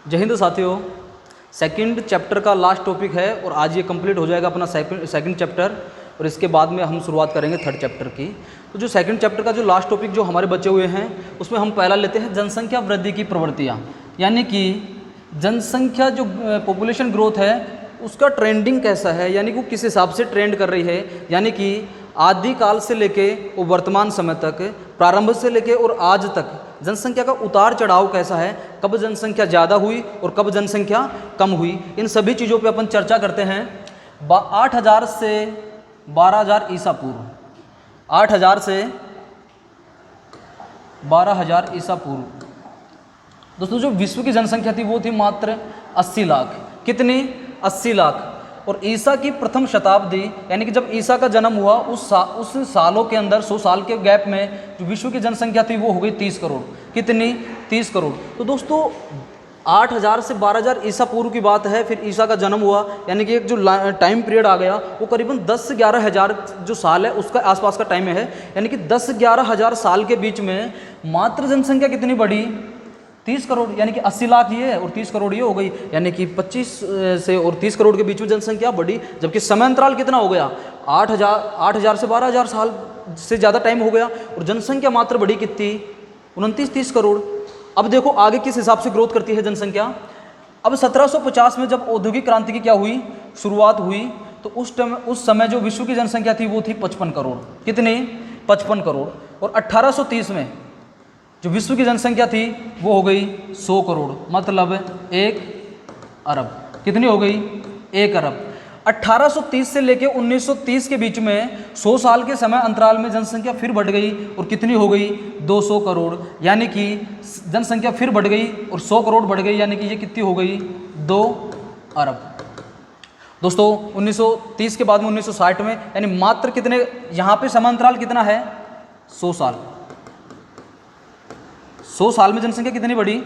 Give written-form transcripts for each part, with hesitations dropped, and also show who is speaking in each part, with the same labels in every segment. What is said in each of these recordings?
Speaker 1: जय हिंद साथियों, second chapter का लास्ट टॉपिक है और आज ये कंप्लीट हो जाएगा अपना सेकंड चैप्टर। और इसके बाद में हम शुरुआत करेंगे थर्ड चैप्टर की। तो जो सेकंड चैप्टर का जो लास्ट टॉपिक जो हमारे बचे हुए हैं उसमें हम पहला लेते हैं जनसंख्या वृद्धि की प्रवृत्तियाँ, यानी कि जनसंख्या जो पॉपुलेशन ग्रोथ है उसका ट्रेंडिंग कैसा है, यानी कि वो किस हिसाब से ट्रेंड कर रही है। यानी कि आदि काल से लेके और वर्तमान समय तक, प्रारंभ से लेके और आज तक जनसंख्या का उतार चढ़ाव कैसा है, कब जनसंख्या ज़्यादा हुई और कब जनसंख्या कम हुई, इन सभी चीज़ों पे अपन चर्चा करते हैं। 8000 से 12000 ईसा पूर्व, 8000 से 12000 ईसा पूर्व दोस्तों जो विश्व की जनसंख्या थी वो थी मात्र 80 लाख। कितनी? 80 लाख। और ईसा की प्रथम शताब्दी यानी कि जब ईसा का जन्म हुआ उस सालों के अंदर 100 साल के गैप में जो विश्व की जनसंख्या थी वो हो गई 30 करोड़। कितनी? 30 करोड़। तो दोस्तों 8000 से 12000 ईसा पूर्व की बात है, फिर ईसा का जन्म हुआ, यानी कि एक जो टाइम पीरियड आ गया वो करीबन 10 से 11 हज़ार जो साल है उसका आसपास का टाइम है। यानी कि 10 से 11 हज़ार साल के बीच में मात्र जनसंख्या कितनी बढ़ी? 30 करोड़। यानी कि 80 लाख ये और 30 करोड़ ये हो गई, यानी कि 25 से और 30 करोड़ के बीच में जनसंख्या बढ़ी। जबकि समय अंतराल कितना हो गया? 8000 से 12000 साल से ज़्यादा टाइम हो गया और जनसंख्या मात्र बढ़ी कितनी? 29-30 करोड़। अब देखो आगे किस हिसाब से ग्रोथ करती है जनसंख्या। अब 1750 में जब औद्योगिक क्रांति की क्या हुई? शुरुआत हुई, तो उस समय जो विश्व की जनसंख्या थी वो थी 55 करोड़। कितनी? 55 करोड़। और 1830 में जो विश्व की जनसंख्या थी वो हो गई 100 करोड़, मतलब 1 अरब। कितनी हो गई? 1 अरब। 1830 से लेके 1930 के बीच में 100 साल के समय अंतराल में जनसंख्या फिर बढ़ गई और कितनी हो गई? 200 करोड़। यानी कि जनसंख्या फिर बढ़ गई और 100 करोड़ बढ़ गई, यानी कि ये कितनी हो गई? 2 अरब। दोस्तों 1930 के बाद में 1960 में, यानी मात्र कितने, यहाँ पे समय अंतराल कितना है? 100 साल। 100 साल में जनसंख्या कितनी बढ़ी?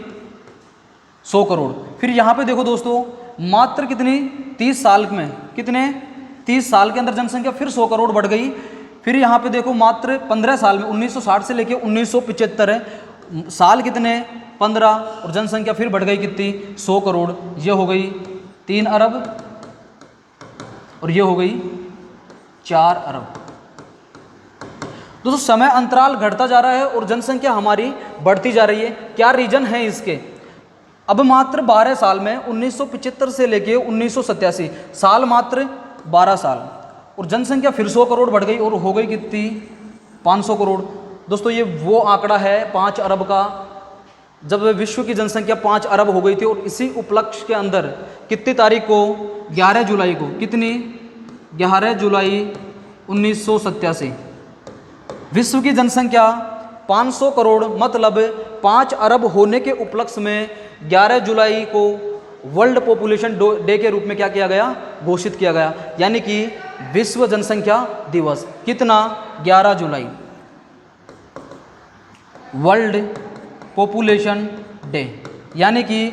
Speaker 1: 100 करोड़। फिर यहाँ पे देखो दोस्तों मात्र कितनी? 30 साल में, कितने? 30 साल के अंदर जनसंख्या फिर 100 करोड़ बढ़ गई। फिर यहाँ पे देखो मात्र 15 साल में 1960 से लेके 1975 साल कितने? 15, और जनसंख्या फिर बढ़ गई कितनी? 100 करोड़। ये हो गई 3 अरब और ये हो गई 4 अरब। दोस्तों समय अंतराल घटता जा रहा है और जनसंख्या हमारी बढ़ती जा रही है। क्या रीजन है इसके? अब मात्र 12 साल में 1975 से लेके 1987 साल, मात्र 12 साल, और जनसंख्या फिर 100 करोड़ बढ़ गई और हो गई कितनी? 500 करोड़। दोस्तों ये वो आंकड़ा है 5 अरब का, जब विश्व की जनसंख्या 5 अरब हो गई थी। और इसी उपलक्ष्य के अंदर कितनी तारीख को? 11 जुलाई को। कितनी? 11 जुलाई 1987 विश्व की जनसंख्या 500 करोड़ मतलब 5 अरब होने के उपलक्ष्य में 11 जुलाई को वर्ल्ड पॉपुलेशन डे के रूप में क्या किया गया? घोषित किया गया, यानी कि विश्व जनसंख्या दिवस। कितना? 11 जुलाई, वर्ल्ड पॉपुलेशन डे, यानी कि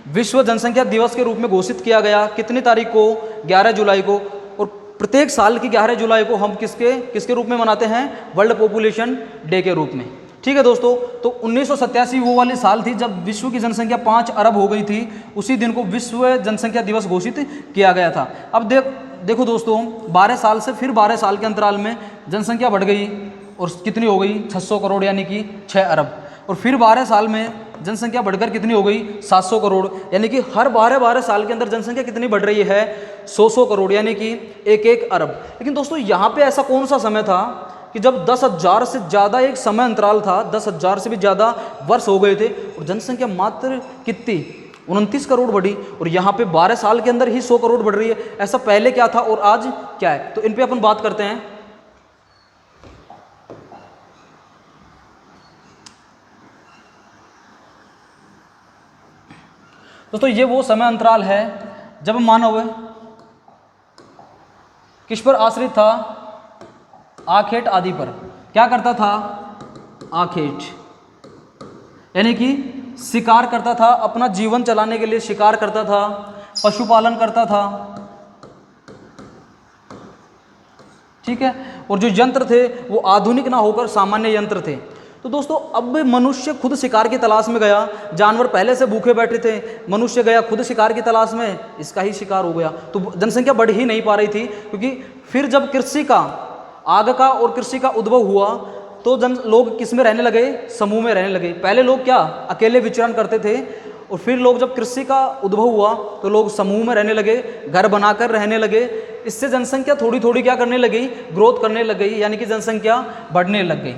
Speaker 1: विश्व जनसंख्या दिवस के रूप में घोषित किया गया। कितनी तारीख को? 11 जुलाई को। और प्रत्येक साल की 11 जुलाई को हम किसके रूप में मनाते हैं? वर्ल्ड पॉपुलेशन डे के रूप में। ठीक है दोस्तों, तो 1987 वो वाली साल थी जब विश्व की जनसंख्या 5 अरब हो गई थी। उसी दिन को विश्व जनसंख्या दिवस घोषित किया गया था। अब देखो दोस्तों 12 साल से फिर 12 साल के अंतराल में जनसंख्या बढ़ गई और कितनी हो गई? 600 करोड़, यानी कि 6 अरब। और फिर 12 साल में जनसंख्या बढ़कर कितनी हो गई? 700 करोड़, यानी कि हर 12 साल के अंदर जनसंख्या कितनी बढ़ रही है? 100 करोड़, यानी कि 1 अरब। लेकिन दोस्तों यहाँ पे ऐसा कौन सा समय था कि जब 10,000 से ज़्यादा एक समय अंतराल था, 10,000 से भी ज़्यादा वर्ष हो गए थे और जनसंख्या मात्र कितनी? 29 करोड़ बढ़ी। और यहाँ पे 12 साल के अंदर ही 100 करोड़ बढ़ रही है। ऐसा पहले क्या था और आज क्या है? तो इन पर अपन बात करते हैं। दोस्तों ये वो समय अंतराल है जब मानव किस पर आश्रित था? आखेट आदि पर। क्या करता था? आखेट, यानी कि शिकार करता था, अपना जीवन चलाने के लिए शिकार करता था, पशुपालन करता था। ठीक है, और जो यंत्र थे वो आधुनिक ना होकर सामान्य यंत्र थे। तो दोस्तों अब मनुष्य खुद शिकार की तलाश में गया, जानवर पहले से भूखे बैठे थे, मनुष्य गया खुद शिकार की तलाश में, इसका ही शिकार हो गया। तो जनसंख्या बढ़ ही नहीं पा रही थी, क्योंकि फिर जब कृषि का, आग का और कृषि का उद्भव हुआ तो लोग किस में रहने लगे, समूह में रहने लगे। पहले लोग क्या अकेले विचरण करते थे, और फिर लोग जब कृषि का उद्भव हुआ तो लोग समूह में रहने लगे, घर बनाकर रहने लगे। इससे जनसंख्या थोड़ी थोड़ी क्या करने लगी, ग्रोथ करने लग गई, यानी कि जनसंख्या बढ़ने लग गई।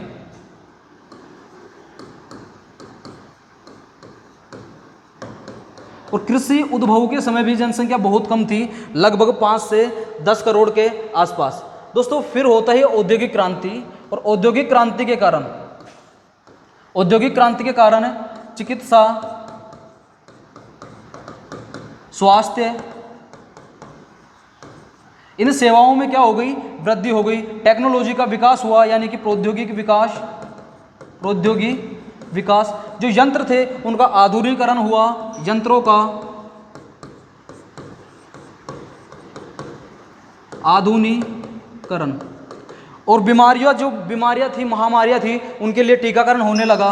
Speaker 1: और कृषि उद्भव के समय भी जनसंख्या बहुत कम थी, लगभग 5 से 10 करोड़ के आसपास। दोस्तों फिर होता है औद्योगिक क्रांति, और औद्योगिक क्रांति के कारण चिकित्सा, स्वास्थ्य, इन सेवाओं में क्या हो गई, वृद्धि हो गई। टेक्नोलॉजी का विकास हुआ, यानी कि प्रौद्योगिक विकास। जो यंत्र थे उनका आधुनिकीकरण हुआ, यंत्रों का आधुनिकीकरण। और जो बीमारियां थी, महामारियां थी, उनके लिए टीकाकरण होने लगा।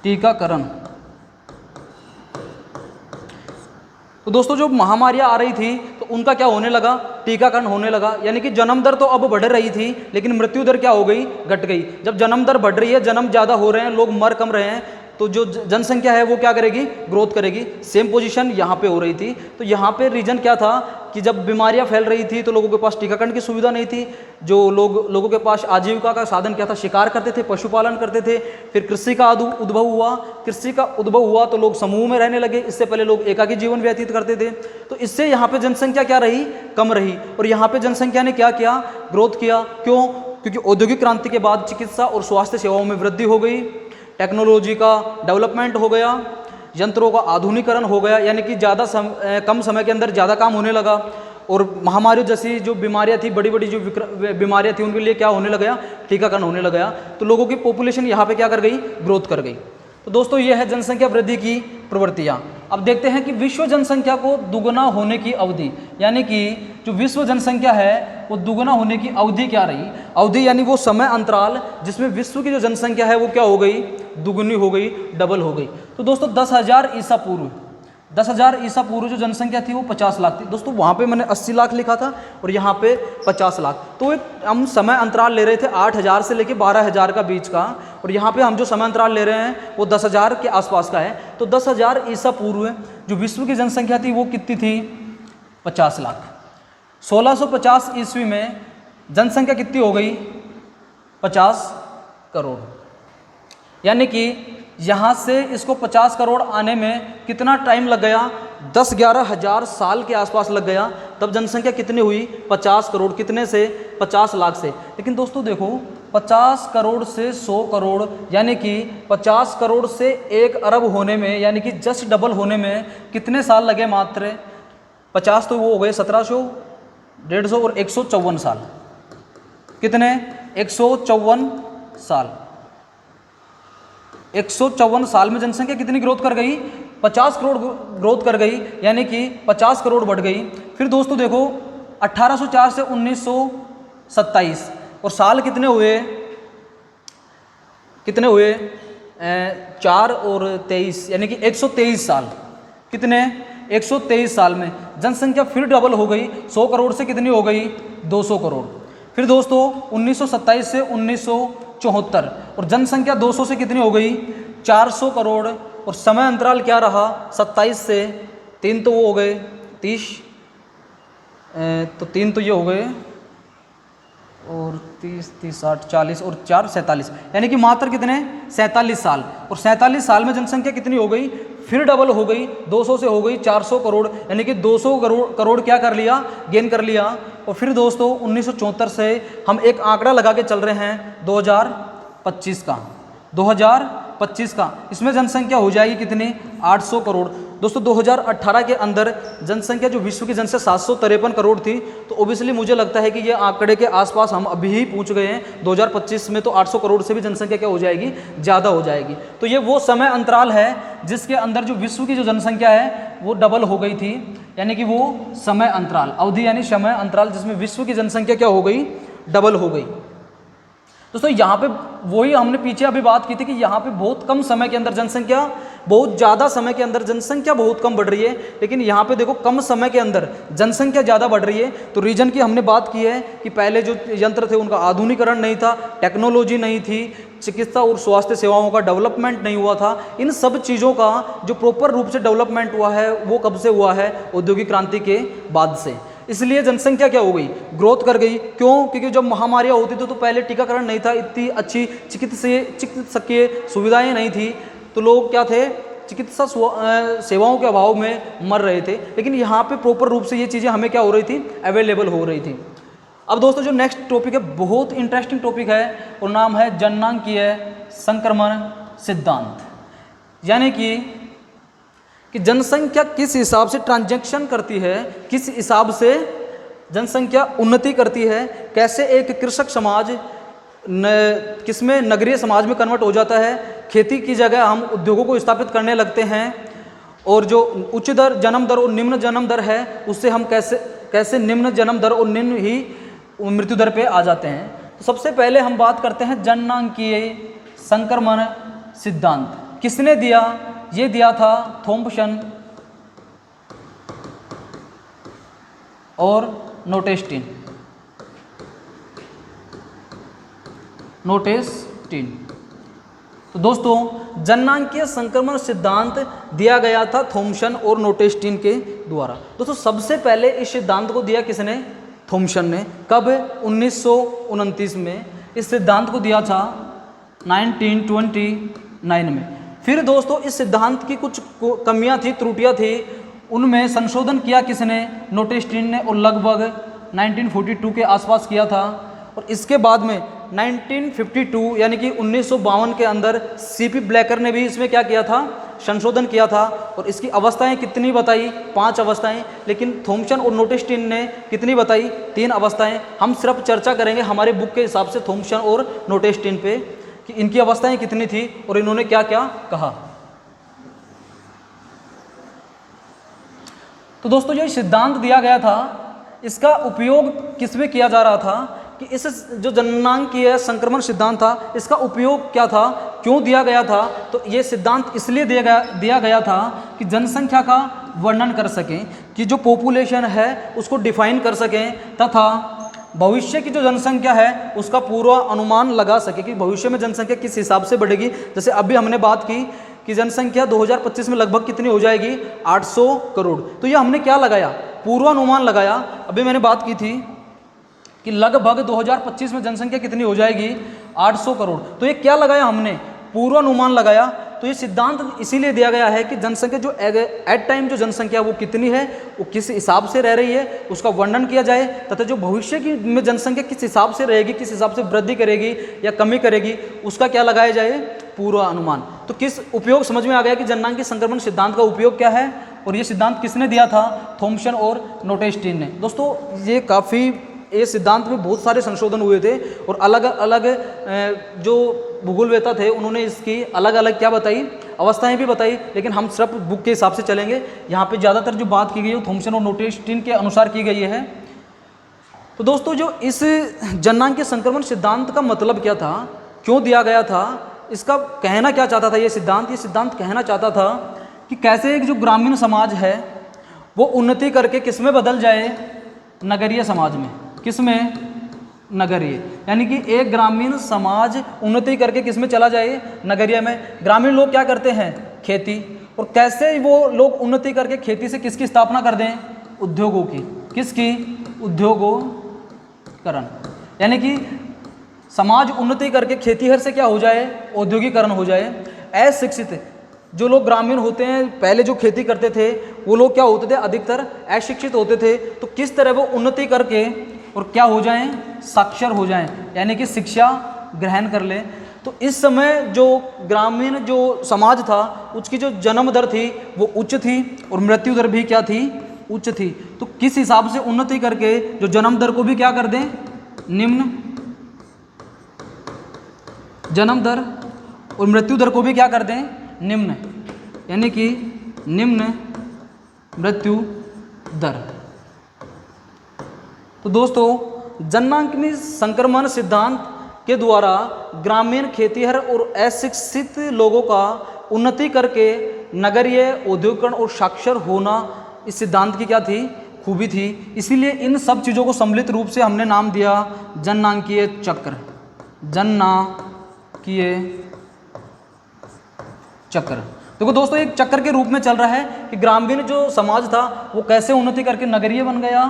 Speaker 1: टीकाकरण। तो दोस्तों जो महामारियां आ रही थी तो उनका क्या होने लगा, टीकाकरण होने लगा। यानी कि जन्म दर तो अब बढ़ रही थी, लेकिन मृत्यु दर क्या हो गई, घट गई। जब जन्म दर बढ़ रही है, जन्म ज़्यादा हो रहे हैं, लोग मर कम रहे हैं, तो जो जनसंख्या है वो क्या करेगी, ग्रोथ करेगी। सेम पोजीशन यहाँ पे हो रही थी। तो यहाँ पे रीजन क्या था कि जब बीमारियाँ फैल रही थी तो लोगों के पास टीकाकरण की सुविधा नहीं थी। जो लोगों के पास आजीविका का साधन क्या था, शिकार करते थे, पशुपालन करते थे। फिर कृषि का उद्भव हुआ तो लोग समूह में रहने लगे। इससे पहले लोग एकाकी जीवन व्यतीत करते थे। तो इससे यहाँ पे जनसंख्या क्या रही, कम रही। और यहाँ पे जनसंख्या ने क्या किया, ग्रोथ किया। क्यों? क्योंकि औद्योगिक क्रांति के बाद चिकित्सा और स्वास्थ्य सेवाओं में वृद्धि हो गई, टेक्नोलॉजी का डेवलपमेंट हो गया, यंत्रों का आधुनिकीकरण हो गया, यानी कि कम समय के अंदर ज़्यादा काम होने लगा। और महामारी जैसी जो बीमारियां थी, बड़ी बड़ी जो बीमारियां थी, उनके लिए क्या होने लगा, टीकाकरण होने लगा। तो लोगों की पॉपुलेशन यहाँ पे क्या कर गई, ग्रोथ कर गई। तो दोस्तों ये है जनसंख्या वृद्धि की प्रवृत्तियाँ। अब देखते हैं कि विश्व जनसंख्या को दुगना होने की अवधि, यानी कि जो विश्व जनसंख्या है वो दुगना होने की अवधि क्या रही। अवधि यानी वो समय अंतराल जिसमें विश्व की जो जनसंख्या है वो क्या हो गई, दुगनी हो गई, डबल हो गई। तो दोस्तों 10,000 ईसा पूर्व जो जनसंख्या थी वो 50 लाख थी। दोस्तों वहाँ पे मैंने 80 लाख लिखा था और यहाँ पे 50 लाख। तो एक हम समय अंतराल ले रहे थे 8,000 से लेके 12,000 का बीच का, और यहाँ पे हम जो समय अंतराल ले रहे हैं वो 10,000 के आसपास का है। तो 10,000 ईसा पूर्व जो विश्व की जनसंख्या थी वो कितनी थी, 50 लाख। 1650 ईस्वी में जनसंख्या कितनी हो गई, 50 करोड़। यानी कि यहाँ से इसको 50 करोड़ आने में कितना टाइम लग गया, 10-11 हज़ार साल के आसपास लग गया। तब जनसंख्या कितनी हुई, 50 करोड़। कितने से, 50 लाख से। लेकिन दोस्तों देखो 50 करोड़ से 100 करोड़, यानी कि 50 करोड़ से 1 अरब होने में, यानी कि जस्ट डबल होने में कितने साल लगे, मात्र 50 तो वो हो गए 1700, 150 और 154 साल। कितने, 154 साल। 154 साल में जनसंख्या कितनी ग्रोथ कर गई, 50 करोड़ ग्रोथ कर गई, यानी कि 50 करोड़ बढ़ गई। फिर दोस्तों देखो 1804 से 1927, और साल कितने हुए, 4 और 23, यानी कि 123 साल। कितने, 123 साल में जनसंख्या फिर डबल हो गई, 100 करोड़ से कितनी हो गई, 200 करोड़। फिर दोस्तों 1927 से 1974, और जनसंख्या 200 से कितनी हो गई, 400 करोड़। और समय अंतराल क्या रहा, 27 से 3 तो वो हो गए 30, तो 3 तो ये हो गए, और 30, 60, 40 और 4, 47, यानी कि मात्र कितने, 47 साल। और 47 साल में जनसंख्या कितनी हो गई, फिर डबल हो गई, 200 से हो गई 400 करोड़, यानी कि 200 करोड़ क्या कर लिया, गेन कर लिया। और फिर दोस्तों 1974 से हम एक आंकड़ा लगा के चल रहे हैं 2025 का, 2025 का। इसमें जनसंख्या हो जाएगी कितनी, 800 करोड़। दोस्तों 2018 के अंदर जनसंख्या जो विश्व की जनसंख्या 753 करोड़ थी, तो ओबियसली मुझे लगता है कि ये आंकड़े के आसपास हम अभी ही पहुंच गए हैं। 2025 में तो 800 करोड़ से भी जनसंख्या क्या हो जाएगी, ज़्यादा हो जाएगी। तो ये वो समय अंतराल है जिसके अंदर जो विश्व की जो जनसंख्या है वो डबल हो गई थी, यानी कि वो समय अंतराल, अवधि यानी समय अंतराल जिसमें विश्व की जनसंख्या क्या हो गई, डबल हो गई। दोस्तों यहाँ पे वही हमने पीछे अभी बात की थी कि यहाँ पे बहुत कम समय के अंदर जनसंख्या, बहुत ज़्यादा समय के अंदर जनसंख्या बहुत कम बढ़ रही है, लेकिन यहाँ पे देखो कम समय के अंदर जनसंख्या ज़्यादा बढ़ रही है। तो रीजन की हमने बात की है कि पहले जो यंत्र थे उनका आधुनिकीकरण नहीं था, टेक्नोलॉजी नहीं थी, चिकित्सा और स्वास्थ्य सेवाओं का डेवलपमेंट नहीं हुआ था। इन सब चीज़ों का जो प्रॉपर रूप से डेवलपमेंट हुआ है वो कब से हुआ है, औद्योगिक क्रांति के बाद से। इसलिए जनसंख्या क्या हो गई, ग्रोथ कर गई। क्यों? क्योंकि जब महामारियाँ होती थी तो पहले टीकाकरण नहीं था, इतनी अच्छी चिकित्सकीय सुविधाएं नहीं थी, तो लोग क्या थे, चिकित्सा सेवाओं के अभाव में मर रहे थे। लेकिन यहाँ पे प्रॉपर रूप से ये चीज़ें हमें क्या हो रही थी, अवेलेबल हो रही थी। अब दोस्तों जो नेक्स्ट टॉपिक है बहुत इंटरेस्टिंग टॉपिक है और नाम है जननांकीय संक्रमण सिद्धांत, यानी कि जनसंख्या किस हिसाब से ट्रांजैक्शन करती है, किस हिसाब से जनसंख्या उन्नति करती है, कैसे एक कृषक समाज किसमें नगरीय समाज में कन्वर्ट हो जाता है, खेती की जगह हम उद्योगों को स्थापित करने लगते हैं, और जो उच्च दर जन्म दर और निम्न जन्म दर है उससे हम कैसे निम्न जन्म दर और निम्न ही मृत्यु दर पे आ जाते हैं। तो सबसे पहले हम बात करते हैं जननांकीय संक्रमण सिद्धांत। किसने दिया? ये दिया था थॉम्पसन और नोटेस्टिन। तो दोस्तों जननांकीय संक्रमण सिद्धांत दिया गया था थॉम्पसन और नोटेस्टिन के द्वारा। दोस्तों सबसे पहले इस सिद्धांत को दिया किसने? थॉम्पसन ने। कब? 1929 में। इस सिद्धांत को दिया था 1929 में। फिर दोस्तों इस सिद्धांत की कुछ कमियां थी, त्रुटियां थी, उनमें संशोधन किया किसने? नोटेस्टिन ने, और लगभग 1942 के आसपास किया था। और इसके बाद में 1952 यानी कि 1952 के अंदर सीपी ब्लैकर ने भी इसमें क्या किया था? संशोधन किया था। और इसकी अवस्थाएं कितनी बताई? 5 अवस्थाएं। लेकिन थॉम्पसन और नोटेस्टिन ने कितनी बताई? 3 अवस्थाएं। हम सिर्फ चर्चा करेंगे हमारे बुक के हिसाब से थॉम्पसन और नोटेस्टिन पे कि इनकी अवस्थाएं कितनी थी और इन्होंने क्या क्या कहा। तो दोस्तों जो सिद्धांत दिया गया था इसका उपयोग किसमें किया जा रहा था कि इस जो जननांकीय संक्रमण सिद्धांत था इसका उपयोग क्या था, क्यों दिया गया था? तो ये सिद्धांत इसलिए दिया गया था कि जनसंख्या का वर्णन कर सकें, कि जो पॉपुलेशन है उसको डिफाइन कर सकें, तथा भविष्य की जो जनसंख्या है उसका पूरा अनुमान लगा सके कि भविष्य में जनसंख्या किस हिसाब से बढ़ेगी। जैसे अभी हमने बात की कि जनसंख्या 2025 में लगभग कितनी हो जाएगी? 800 करोड़। तो ये हमने क्या लगाया? पूर्वानुमान लगाया। अभी मैंने बात की थी कि लगभग 2025 में जनसंख्या कितनी हो जाएगी? 800 करोड़। तो ये क्या लगाया हमने? पूर्वानुमान लगाया। तो ये सिद्धांत इसीलिए दिया गया है कि जनसंख्या जो एट टाइम जो जनसंख्या वो कितनी है, वो किस हिसाब से रह रही है, उसका वर्णन किया जाए, तथा जो भविष्य की में जनसंख्या किस हिसाब से रहेगी, किस हिसाब से वृद्धि करेगी या कमी करेगी, उसका क्या लगाया जाए? पूर्वानुमान। तो किस उपयोग समझ में आ गया कि जननांकीय संक्रमण सिद्धांत का उपयोग क्या है, और ये सिद्धांत किसने दिया था? थॉम्पसन और नोटेस्टिन ने। दोस्तों ये काफ़ी ये सिद्धांत में बहुत सारे संशोधन हुए थे और अलग अलग जो भूगोलवेता थे उन्होंने इसकी अलग अलग क्या बताई? अवस्थाएं भी बताई। लेकिन हम सिर्फ बुक के हिसाब से चलेंगे। यहाँ पे ज़्यादातर जो बात की गई है थॉम्पसन और नोटेस्टिन के अनुसार की गई है। तो दोस्तों जो इस जननांकीय संक्रमण सिद्धांत का मतलब क्या था, क्यों दिया गया था, इसका कहना क्या चाहता था ये सिद्धांत कहना चाहता था कि कैसे एक जो ग्रामीण समाज है वो उन्नति करके किस में बदल जाए? नगरीय समाज में। किस में? नगरीय। यानी कि एक ग्रामीण समाज उन्नति करके किस में चला जाए? नगरीय में। ग्रामीण लोग क्या करते हैं? खेती। और कैसे वो लोग उन्नति करके खेती से किसकी स्थापना कर दें? उद्योगों की। किसकी? उद्योगीकरण। यानी कि समाज उन्नति करके खेतीहर से क्या हो जाए? औद्योगिकरण हो जाए। अशिक्षित जो लोग ग्रामीण होते हैं, पहले जो खेती करते थे वो लोग क्या होते थे? अधिकतर अशिक्षित होते थे। तो किस तरह वो उन्नति करके और क्या हो जाएं? साक्षर हो जाएं, यानी कि शिक्षा ग्रहण कर लें। तो इस समय जो ग्रामीण जो समाज था उसकी जो जन्म दर थी वो उच्च थी और मृत्यु दर भी क्या थी, उच्च थी। तो किस हिसाब से उन्नति करके जो जन्म दर को भी क्या कर दें, निम्न, जन्म दर और मृत्यु दर को भी क्या कर दें, निम्न, यानी कि निम्न मृत्यु दर। तो दोस्तों जननांगनी संक्रमण सिद्धांत के द्वारा ग्रामीण खेतीहर और अशिक्षित लोगों का उन्नति करके नगरीय औद्योगिकरण और साक्षर होना इस सिद्धांत की क्या थी, खूबी थी। इसीलिए इन सब चीज़ों को सम्मिलित रूप से हमने नाम दिया जननांकीय चक्र, जननांकीय चक्र। देखो दोस्तों एक चक्र के रूप में चल रहा है कि ग्रामीण जो समाज था वो कैसे उन्नति करके नगरीय बन गया,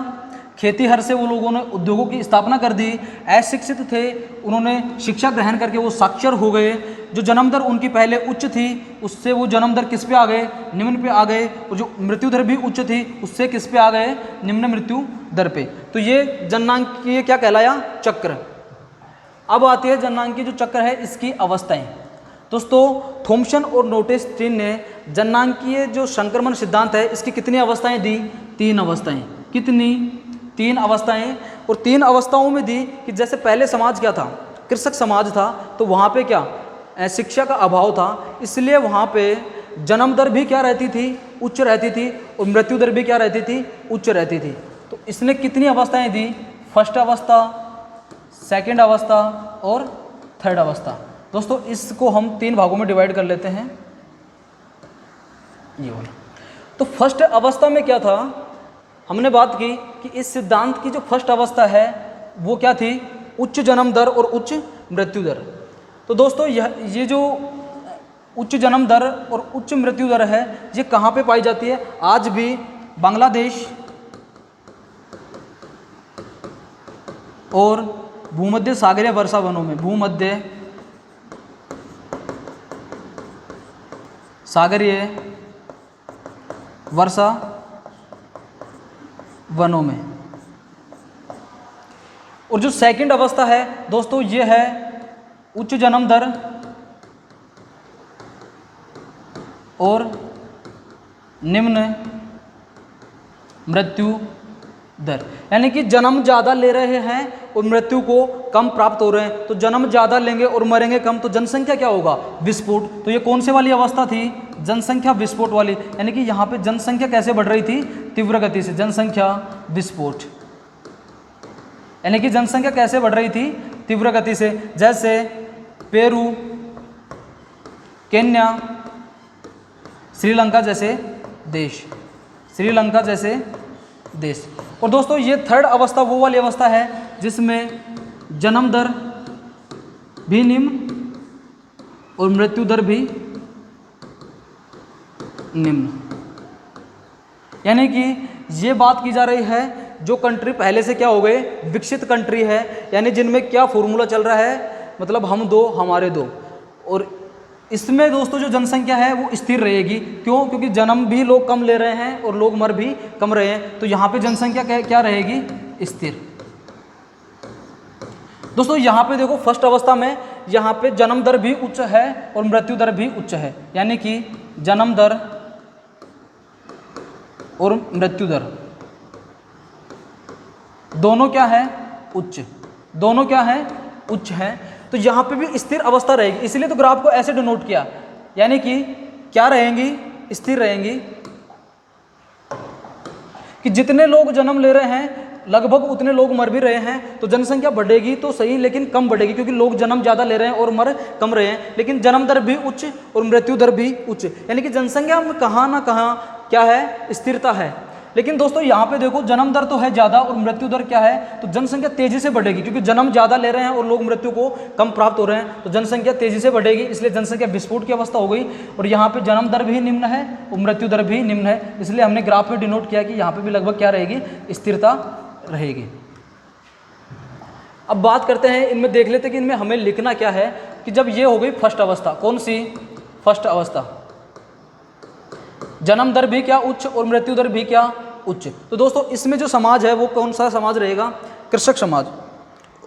Speaker 1: खेतीहर से वो लोगों ने उद्योगों की स्थापना कर दी, अशिक्षित थे उन्होंने शिक्षा ग्रहण करके वो साक्षर हो गए, जो जन्म दर उनकी पहले उच्च थी उससे वो जन्म दर किस पे आ गए, निम्न पे आ गए, और जो मृत्यु दर भी उच्च थी उससे किस पे आ गए, निम्न मृत्यु दर पे। तो ये जननांकीय क्या कहलाया, चक्र। अब आती है जननांकीय जो चक्र है इसकी अवस्थाएं। दोस्तों थॉमसन और नोटेस्टीन ने जननांकीय जो संक्रमण सिद्धांत है इसकी कितनी अवस्थाएं दी, 3 अवस्थाएं। कितनी, 3 अवस्थाएं। और 3 अवस्थाओं में दी कि जैसे पहले समाज क्या था, कृषक समाज था, तो वहाँ पे क्या शिक्षा का अभाव था, इसलिए वहाँ पे जन्म दर भी क्या रहती थी, उच्च रहती थी, और मृत्यु दर भी क्या रहती थी, उच्च रहती थी। तो इसने कितनी अवस्थाएं दी, फर्स्ट अवस्था, सेकंड अवस्था और थर्ड अवस्था। दोस्तों इसको हम 3 भागों में डिवाइड कर लेते हैं, ये वाला। तो फर्स्ट अवस्था में क्या था, हमने बात की कि इस सिद्धांत की जो फर्स्ट अवस्था है वो क्या थी, उच्च जन्म दर और उच्च मृत्यु दर। तो दोस्तों ये जो उच्च जन्म दर और उच्च मृत्यु दर है ये कहाँ पे पाई जाती है, आज भी बांग्लादेश और भूमध्य सागरीय वर्षा वनों में, भूमध्य सागरीय वर्षा वनों में। और जो सेकंड अवस्था है दोस्तों ये है उच्च जन्म दर और निम्न मृत्यु दर, यानी कि जन्म ज़्यादा ले रहे हैं और मृत्यु को कम प्राप्त हो रहे हैं। तो जन्म ज़्यादा लेंगे और मरेंगे कम, तो जनसंख्या क्या होगा, विस्फोट। तो ये कौन से वाली अवस्था थी, जनसंख्या विस्फोट वाली, यानी कि यहाँ पे जनसंख्या कैसे बढ़ रही थी, तीव्र गति से, जनसंख्या विस्फोट, यानी कि जनसंख्या कैसे बढ़ रही थी, तीव्र गति से। जैसे पेरू, केन्या, श्रीलंका जैसे देश, श्रीलंका जैसे देश। और दोस्तों ये थर्ड अवस्था वो वाली अवस्था है जिसमें जन्म दर भी निम्न और मृत्यु दर भी निम्न, यानी कि ये बात की जा रही है जो कंट्री पहले से क्या हो गए, विकसित कंट्री है, यानी जिनमें क्या फॉर्मूला चल रहा है, मतलब हम दो हमारे दो। और इसमें दोस्तों जो जनसंख्या है वो स्थिर रहेगी। क्यों, क्योंकि जन्म भी लोग कम ले रहे हैं और लोग मर भी कम रहे हैं, तो यहाँ पे जनसंख्या क्या रहेगी, स्थिर। दोस्तों यहाँ पे देखो फर्स्ट अवस्था में यहाँ पे जन्म दर भी उच्च है और मृत्यु दर भी उच्च है, यानी कि जन्म दर और मृत्यु दर दोनों क्या है, उच्च, दोनों क्या है, उच्च है। तो यहाँ पे भी स्थिर अवस्था रहेगी, इसलिए तो ग्राफ को ऐसे डिनोट किया, यानी कि क्या रहेंगी, स्थिर रहेंगी, कि जितने लोग जन्म ले रहे हैं लगभग उतने लोग मर भी रहे हैं। तो जनसंख्या बढ़ेगी तो सही, लेकिन कम बढ़ेगी, क्योंकि लोग जन्म ज़्यादा ले रहे हैं और मर कम रहे हैं। लेकिन जन्म दर भी उच्च और मृत्यु दर भी उच्च, यानी कि जनसंख्या में कहाँ ना कहाँ क्या है, स्थिरता है। लेकिन दोस्तों यहाँ पे देखो जन्म दर तो है ज़्यादा और मृत्यु दर क्या है, तो जनसंख्या तेज़ी से बढ़ेगी, क्योंकि जन्म ज़्यादा ले रहे हैं और लोग मृत्यु को कम प्राप्त हो रहे हैं, तो जनसंख्या तेज़ी से बढ़ेगी, इसलिए जनसंख्या विस्फोट की अवस्था हो गई। और यहाँ पे जन्म दर भी निम्न है और मृत्यु दर भी निम्न है, इसलिए हमने ग्राफ में डिनोट किया कि यहाँ पे भी लगभग क्या रहेगी, स्थिरता रहेगी। अब बात करते हैं इनमें, देख लेते हैं कि इनमें हमें लिखना क्या है। कि जब ये हो गई फर्स्ट अवस्था, कौन सी, फर्स्ट अवस्था, जन्म दर भी क्या उच्च और मृत्यु दर भी क्या उच्च। तो दोस्तों इसमें जो समाज है वो कौन सा समाज रहेगा, कृषक समाज।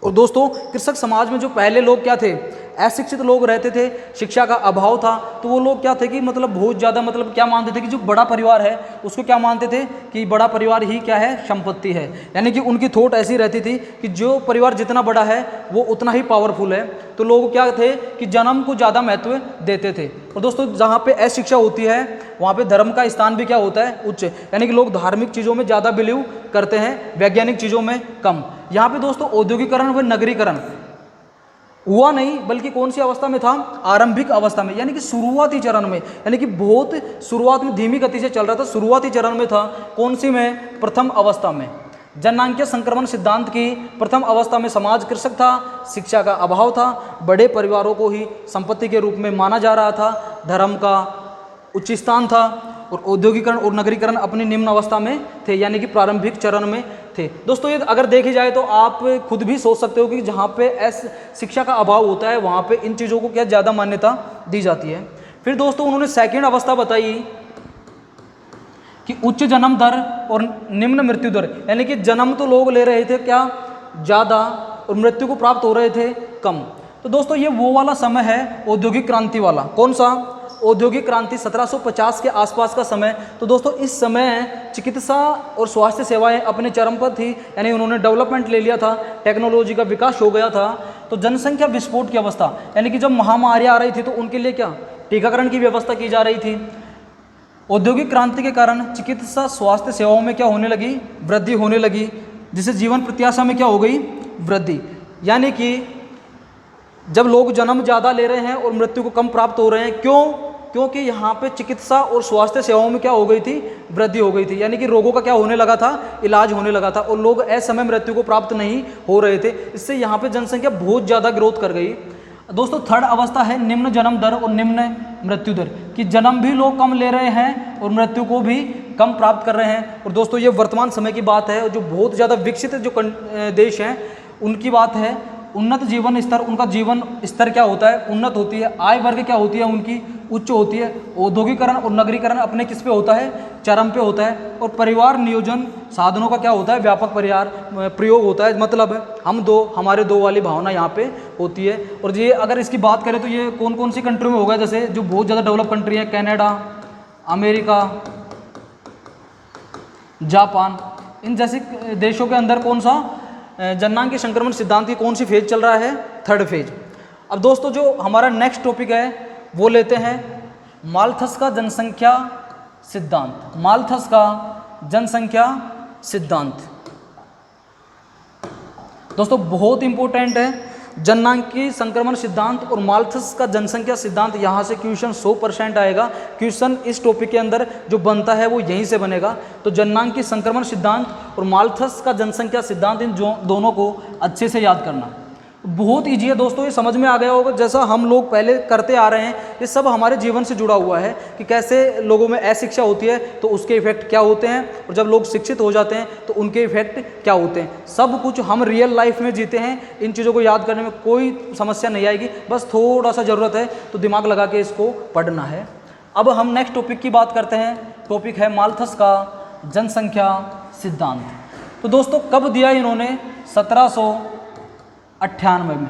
Speaker 1: और दोस्तों कृषक समाज में जो पहले लोग क्या थे, अशिक्षित लोग रहते थे, शिक्षा का अभाव था, तो वो लोग क्या थे कि मतलब बहुत ज़्यादा मतलब क्या मानते थे कि जो बड़ा परिवार है उसको क्या मानते थे कि बड़ा परिवार ही क्या है, संपत्ति है। यानी कि उनकी थॉट ऐसी रहती थी कि जो परिवार जितना बड़ा है वो उतना ही पावरफुल है। तो लोग क्या थे कि जन्म को ज़्यादा महत्व देते थे। और दोस्तों जहाँ पे अशिक्षा होती है वहाँ पे धर्म का स्थान भी क्या होता है, उच्च। यानी कि लोग धार्मिक चीज़ों में ज़्यादा बिलीव करते हैं, वैज्ञानिक चीज़ों में कम। यहाँ पे दोस्तों औद्योगिकरण व नगरीकरण हुआ नहीं, बल्कि कौन सी अवस्था में था, आरंभिक अवस्था में, यानी कि शुरुआती चरण में। यानी कि बहुत शुरुआत में धीमी गति से चल रहा था, शुरुआती चरण में था। कौन सी में, प्रथम अवस्था में। जननांकीय संक्रमण सिद्धांत की प्रथम अवस्था में समाज कृषक था, शिक्षा का अभाव था, बड़े परिवारों को ही संपत्ति के रूप में माना जा रहा था, धर्म का उच्च स्थान था, और औद्योगिकरण और नगरीकरण अपनी निम्न अवस्था में थे, यानी कि प्रारंभिक चरण में थे। दोस्तों ये अगर देखी जाए तो आप खुद भी सोच सकते हो कि जहाँ पे शिक्षा का अभाव होता है वहाँ पे इन चीज़ों को क्या ज़्यादा मान्यता दी जाती है। फिर दोस्तों उन्होंने सेकंड अवस्था बताई कि उच्च जन्म दर और निम्न मृत्यु दर, यानी कि जन्म तो लोग ले रहे थे क्या, ज़्यादा, और मृत्यु को प्राप्त हो रहे थे कम। तो दोस्तों ये वो वाला समय है औद्योगिक क्रांति वाला। कौन सा, औद्योगिक क्रांति 1750 के आसपास का समय। तो दोस्तों इस समय चिकित्सा और स्वास्थ्य सेवाएं अपने चरम पर थी, यानी उन्होंने डेवलपमेंट ले लिया था, टेक्नोलॉजी का विकास हो गया था। तो जनसंख्या विस्फोट की अवस्था, यानी कि जब महामारियाँ आ रही थी तो उनके लिए क्या, टीकाकरण की व्यवस्था की जा रही थी। औद्योगिक क्रांति के कारण चिकित्सा स्वास्थ्य सेवाओं में क्या होने लगी, वृद्धि होने लगी, जिससे जीवन प्रत्याशा में क्या हो गई, वृद्धि। यानी कि जब लोग जन्म ज़्यादा ले रहे हैं और मृत्यु को कम प्राप्त हो रहे हैं, क्यों, क्योंकि यहाँ पे चिकित्सा और स्वास्थ्य सेवाओं में क्या हो गई थी, वृद्धि हो गई थी। यानी कि रोगों का क्या होने लगा था, इलाज होने लगा था, और लोग असमय मृत्यु को प्राप्त नहीं हो रहे थे। इससे यहाँ पे जनसंख्या बहुत ज़्यादा ग्रोथ कर गई। दोस्तों थर्ड अवस्था है निम्न जन्म दर और निम्न मृत्यु दर, कि जन्म भी लोग कम ले रहे हैं और मृत्यु को भी कम प्राप्त कर रहे हैं। और दोस्तों ये वर्तमान समय की बात है, जो बहुत ज़्यादा विकसित जो देश हैं उनकी बात है। उन्नत जीवन स्तर, उनका जीवन स्तर क्या होता है, उन्नत होती है, आय वर्ग क्या होती है उनकी, उच्च होती है। औद्योगिकरण और नगरीकरण अपने किस पे होता है, चरम पे होता है। और परिवार नियोजन साधनों का क्या होता है, व्यापक प्रयोग होता है। मतलब हम दो, हमारे दो वाली भावना यहाँ पे होती है। और ये अगर इसकी बात करें तो ये कौन कौन सी कंट्री में होगा, जैसे जो बहुत ज़्यादा डेवलप कंट्री है, कनाडा, अमेरिका, जापान, इन जैसे देशों के अंदर कौन सा जननांग के संक्रमण सिद्धांत की कौन सी फेज चल रहा है, थर्ड फेज। अब दोस्तों जो हमारा नेक्स्ट टॉपिक है वो लेते हैं माल्थस का जनसंख्या सिद्धांत। माल्थस का जनसंख्या सिद्धांत दोस्तों बहुत इंपॉर्टेंट है। जननांगी संक्रमण सिद्धांत और माल्थस का जनसंख्या सिद्धांत, यहाँ से क्वेश्चन 100% आएगा। क्वेश्चन इस टॉपिक के अंदर जो बनता है वो यहीं से बनेगा। तो जननांगी संक्रमण सिद्धांत और माल्थस का जनसंख्या सिद्धांत, इन दोनों को अच्छे से याद करना। बहुत ईजी है दोस्तों, ये समझ में आ गया होगा। जैसा हम लोग पहले करते आ रहे हैं, ये सब हमारे जीवन से जुड़ा हुआ है कि कैसे लोगों में अशिक्षा होती है तो उसके इफेक्ट क्या होते हैं, और जब लोग शिक्षित हो जाते हैं तो उनके इफेक्ट क्या होते हैं। सब कुछ हम रियल लाइफ में जीते हैं। इन चीज़ों को याद करने में कोई समस्या नहीं आएगी, बस थोड़ा सा ज़रूरत है तो दिमाग लगा के इसको पढ़ना है। अब हम नेक्स्ट टॉपिक की बात करते हैं। टॉपिक है माल्थस का जनसंख्या सिद्धांत। तो दोस्तों कब दिया इन्होंने, 1798 में।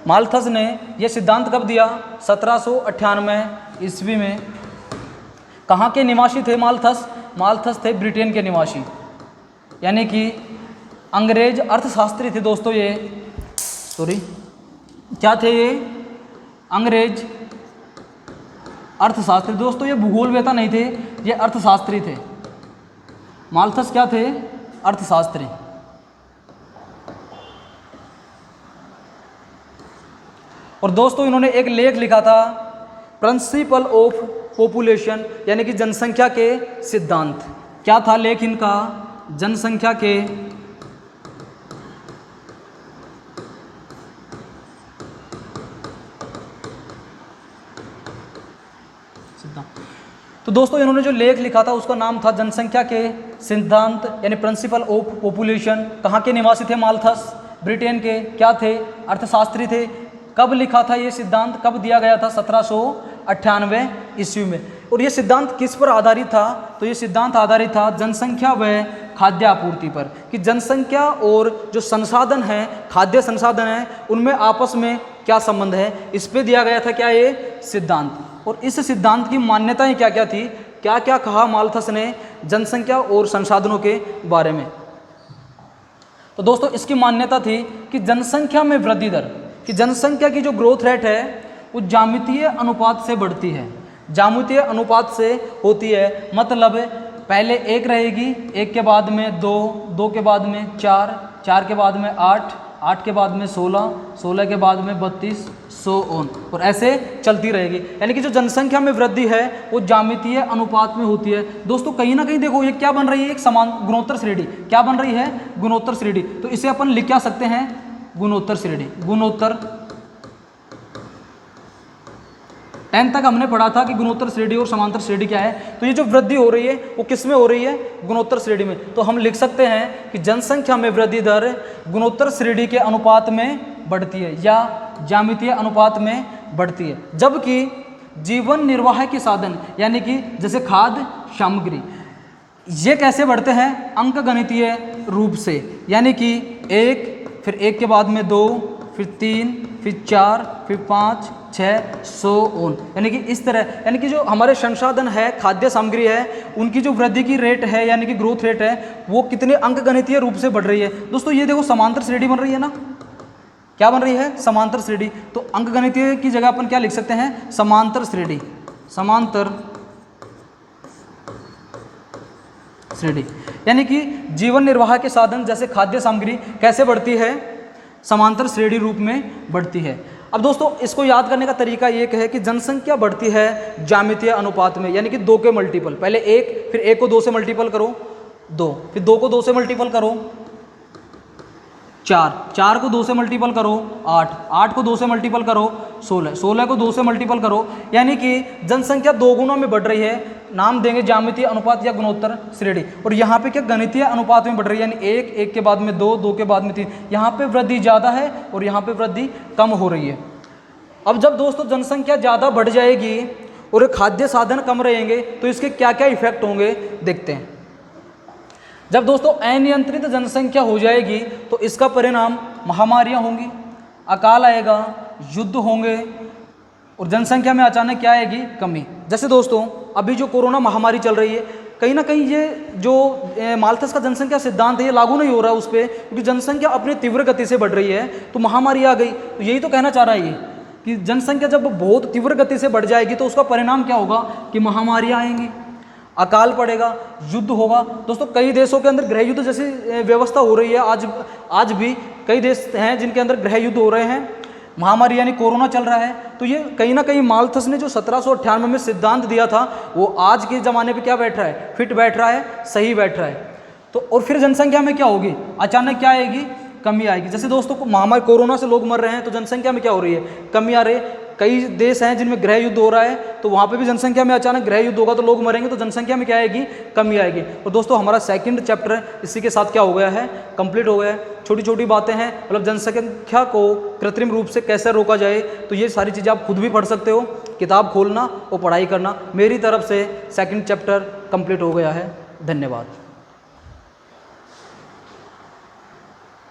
Speaker 1: माल्थस ने यह सिद्धांत कब दिया, 1798 ईस्वी में। कहाँ के निवासी थे माल्थस? माल्थस थे ब्रिटेन के निवासी, यानी कि अंग्रेज अर्थशास्त्री थे दोस्तों ये। क्या थे ये? अंग्रेज अर्थशास्त्री। दोस्तों ये भूगोलवेता नहीं थे, ये अर्थशास्त्री थे। माल्थस क्या थे? अर्थशास्त्री। और दोस्तों इन्होंने एक लेख लिखा था, प्रिंसिपल ऑफ पॉपुलेशन, यानी कि जनसंख्या के सिद्धांत। क्या था लेख इनका? जनसंख्या के सिद्धांत। तो दोस्तों इन्होंने जो लेख लिखा था उसका नाम था जनसंख्या के सिद्धांत, यानी प्रिंसिपल ऑफ पॉपुलेशन। कहाँ के निवासी थे माल्थस? ब्रिटेन के। क्या थे? अर्थशास्त्री थे। कब लिखा था ये सिद्धांत, कब दिया गया था? 1798 ईस्वी में। और ये सिद्धांत किस पर आधारित था? तो ये सिद्धांत आधारित था जनसंख्या व खाद्य आपूर्ति पर, कि जनसंख्या और जो संसाधन है, खाद्य संसाधन है, उनमें आपस में क्या संबंध है, इस पे दिया गया था क्या ये सिद्धांत। और इस सिद्धांत की मान्यताएं क्या क्या थी, क्या क्या कहा माल्थस ने जनसंख्या और संसाधनों के बारे में। तो दोस्तों इसकी मान्यता थी कि जनसंख्या में वृद्धि दर, कि जनसंख्या की जो ग्रोथ रेट है वो ज्यामितीय अनुपात से बढ़ती है, ज्यामितीय अनुपात से होती है। मतलब पहले 1 रहेगी, 1 के बाद में 2, 2 के बाद में 4, 4 के बाद में 8, 8 के बाद में 16, 16 के बाद में 32, सो ऑन, और ऐसे चलती रहेगी। यानी कि जो जनसंख्या में वृद्धि है वो ज्यामितीय अनुपात में होती है। दोस्तों कहीं ना कहीं देखो ये क्या बन रही है, एक समान गुणोत्तर श्रेणी। क्या बन रही है, गुणोत्तर श्रेणी। तो इसे अपन लिख क्या सकते हैं, गुणोत्तर श्रेणी। गुणोत्तर 10 तक हमने पढ़ा था कि गुणोत्तर श्रेणी और समांतर श्रेणी क्या है। तो ये जो वृद्धि हो रही है वो किस में हो रही है, गुणोत्तर श्रेणी में। तो हम लिख सकते हैं कि जनसंख्या में वृद्धि दर गुणोत्तर श्रेणी के अनुपात में बढ़ती है या ज्यामितीय अनुपात में बढ़ती है। जबकि जीवन निर्वाह के साधन यानी कि जैसे खाद्य सामग्री, ये कैसे बढ़ते हैं, अंकगणितीय रूप से। यानी कि 1, फिर 1 के बाद में 2, फिर 3, फिर 4, फिर 5, 6, सो ऑन। यानी कि इस तरह, यानी कि जो हमारे संसाधन है, खाद्य सामग्री है, उनकी जो वृद्धि की रेट है यानी कि ग्रोथ रेट है वो कितने अंकगणितीय रूप से बढ़ रही है। दोस्तों ये देखो समांतर श्रेणी बन रही है ना, क्या बन रही है, समांतर श्रेणी। तो अंकगणितीय की जगह अपन क्या लिख सकते हैं, समांतर श्रेणी। समांतर श्रेणी यानी कि जीवन निर्वाह के साधन जैसे खाद्य सामग्री कैसे बढ़ती है, समांतर श्रेणी रूप में बढ़ती है। अब दोस्तों इसको याद करने का तरीका ये है कि जनसंख्या बढ़ती है ज्यामितीय अनुपात में, यानी कि 2 के मल्टीपल। पहले 1, फिर 1 को 2 से मल्टीपल करो 2, फिर 2 को 2 से मल्टीपल करो 4, 4 को 2 से मल्टीपल करो 8, 8 को 2 से मल्टीपल करो 16, 16 को 2 से मल्टीपल करो। यानी कि जनसंख्या 2 गुना में बढ़ रही है। नाम देंगे ज्यामितीय अनुपात या गुणोत्तर श्रेणी। और यहाँ पे क्या गणितीय अनुपात में बढ़ रही है, यानी 1, 1 के बाद में 2, 2 के बाद में 3। यहाँ पे वृद्धि ज़्यादा है और यहाँ पे वृद्धि कम हो रही है। अब जब दोस्तों जनसंख्या ज़्यादा बढ़ जाएगी और खाद्य साधन कम रहेंगे तो इसके क्या क्या इफेक्ट होंगे देखते हैं। जब दोस्तों अनियंत्रित जनसंख्या हो जाएगी तो इसका परिणाम महामारियाँ होंगी, अकाल आएगा, युद्ध होंगे और जनसंख्या में अचानक क्या आएगी, कमी। जैसे दोस्तों अभी जो कोरोना महामारी चल रही है, कहीं ना कहीं ये जो माल्थस का जनसंख्या सिद्धांत है ये लागू नहीं हो रहा है उस पर, क्योंकि जनसंख्या अपनी तीव्र गति से बढ़ रही है तो महामारी आ गई। तो यही तो कहना चाह रहा है ये कि जनसंख्या जब बहुत तीव्र गति से बढ़ जाएगी तो उसका परिणाम क्या होगा कि महामारियाँ आएंगी, अकाल पड़ेगा, युद्ध होगा। दोस्तों कई देशों के अंदर गृह युद्ध जैसी व्यवस्था हो रही है। आज भी कई देश हैं जिनके अंदर गृह युद्ध हो रहे हैं, महामारी यानी कोरोना चल रहा है। तो ये कहीं ना कहीं माल्थस ने जो 1798 में सिद्धांत दिया था वो आज के ज़माने पे क्या बैठ रहा है, फिट बैठ रहा है, सही बैठ रहा है। तो और फिर जनसंख्या में क्या होगी, अचानक क्या आएगी, कमी आएगी। जैसे दोस्तों महामारी कोरोना से लोग मर रहे हैं तो जनसंख्या में क्या हो रही है, कमी आ रही है। कई देश हैं जिनमें गृह युद्ध हो रहा है तो वहाँ पे भी जनसंख्या में अचानक गृह युद्ध होगा तो लोग मरेंगे, तो जनसंख्या में क्या आएगी, कमी आएगी। और दोस्तों हमारा सेकंड चैप्टर इसी के साथ क्या हो गया है, कंप्लीट हो गया है। छोटी छोटी बातें हैं, मतलब जनसंख्या को कृत्रिम रूप से कैसे रोका जाए, तो ये सारी चीज़ें आप खुद भी पढ़ सकते हो। किताब खोलना और पढ़ाई करना। मेरी तरफ से सेकंड चैप्टर कंप्लीट हो गया है। धन्यवाद।